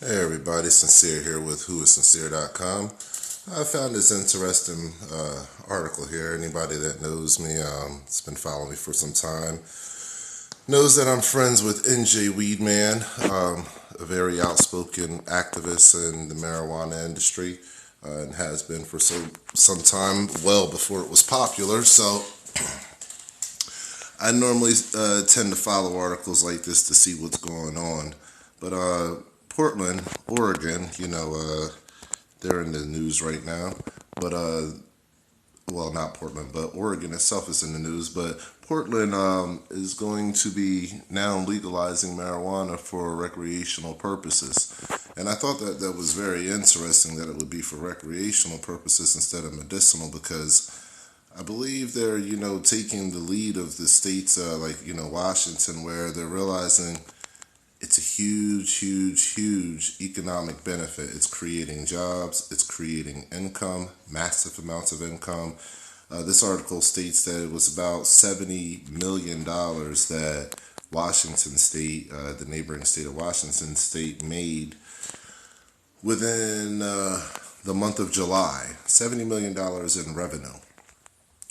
Hey everybody, Sincere here with whoissincere.com. I found this interesting article here. Anybody that knows me, has been following me for some time, knows that I'm friends with NJ Weedman, a very outspoken activist in the marijuana industry, and has been for some time, well before it was popular. So I normally tend to follow articles like this to see what's going on. But Portland, Oregon, they're in the news right now. But, well, not Portland, but Oregon itself is in the news. But Portland is going to be now legalizing marijuana for recreational purposes. And I thought that was very interesting that it would be for recreational purposes instead of medicinal, because I believe they're, taking the lead of the states like, Washington, where they're realizing it's a huge, huge, huge economic benefit. It's creating jobs. It's creating income, massive amounts of income. This article states that it was about $70 million that Washington State, the neighboring state of Washington State, made within the month of July. $70 million in revenue.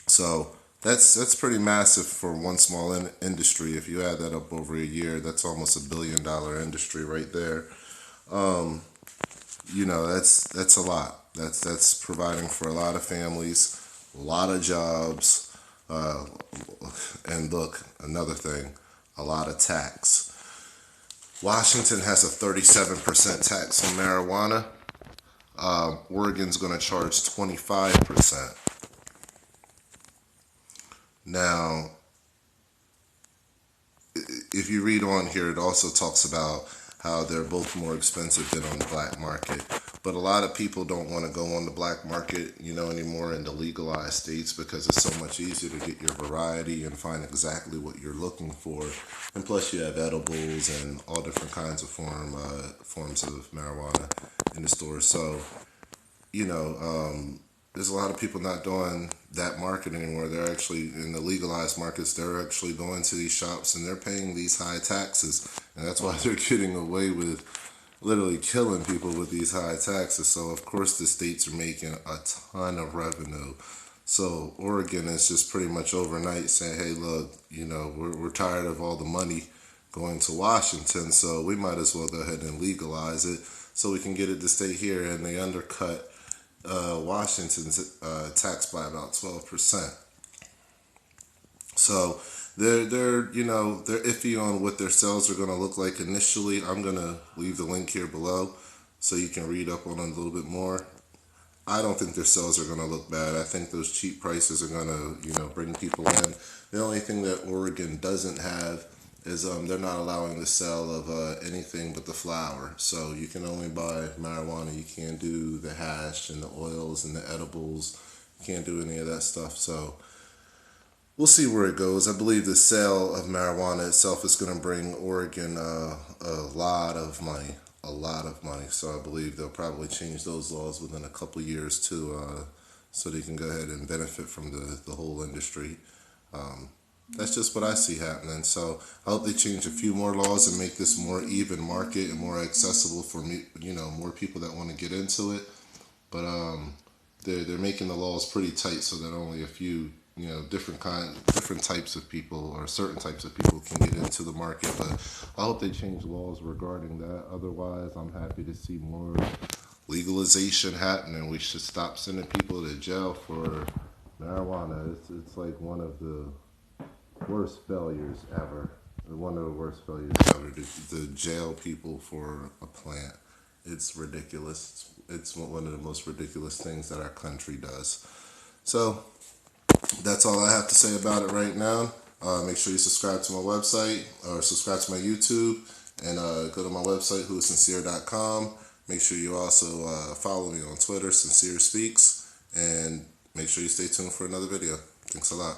So that's pretty massive for one small industry. If you add that up over a year, that's almost $1 billion industry right there. That's a lot. That's providing for a lot of families, a lot of jobs, and look, another thing, a lot of tax. Washington has a 37% tax on marijuana. Oregon's going to charge 25%. Now, if you read on here, it also talks about how they're both more expensive than on the black market. But a lot of people don't want to go on the black market, anymore in the legalized states, because it's so much easier to get your variety and find exactly what you're looking for. And plus you have edibles and all different kinds of forms of marijuana in the store. So, there's a lot of people not doing that market anymore. They're actually, in the legalized markets, they're actually going to these shops and they're paying these high taxes. And that's why they're getting away with literally killing people with these high taxes. So, of course, the states are making a ton of revenue. So, Oregon is just pretty much overnight saying, hey, look, we're tired of all the money going to Washington, so we might as well go ahead and legalize it so we can get it to stay here. And they undercut Washington's tax by about 12%. So they're iffy on what their sales are going to look like initially. I'm going to leave the link here below so you can read up on it a little bit more. I don't think their sales are going to look bad. I think those cheap prices are going to, bring people in. The only thing that Oregon doesn't have is they're not allowing the sale of anything but the flower. So you can only buy marijuana. You can't do the hash and the oils and the edibles. You can't do any of that stuff. So we'll see where it goes. I believe the sale of marijuana itself is going to bring Oregon a lot of money. A lot of money. So I believe they'll probably change those laws within a couple of years too, so they can go ahead and benefit from the whole industry. That's just what I see happening. So I hope they change a few more laws and make this more even market and more accessible for me, more people that want to get into it. But they're making the laws pretty tight so that only a few, different types of people or certain types of people can get into the market. But I hope they change laws regarding that. Otherwise, I'm happy to see more legalization happening. We should stop sending people to jail for marijuana. It's like one of the worst failures ever. One of the worst failures ever to jail people for a plant. It's ridiculous. It's one of the most ridiculous things that our country does. So that's all I have to say about it right now. Make sure you subscribe to my website or subscribe to my YouTube, and go to my website, whoissincere.com. Make sure you also follow me on Twitter, Sincere Speaks, and make sure you stay tuned for another video. Thanks a lot.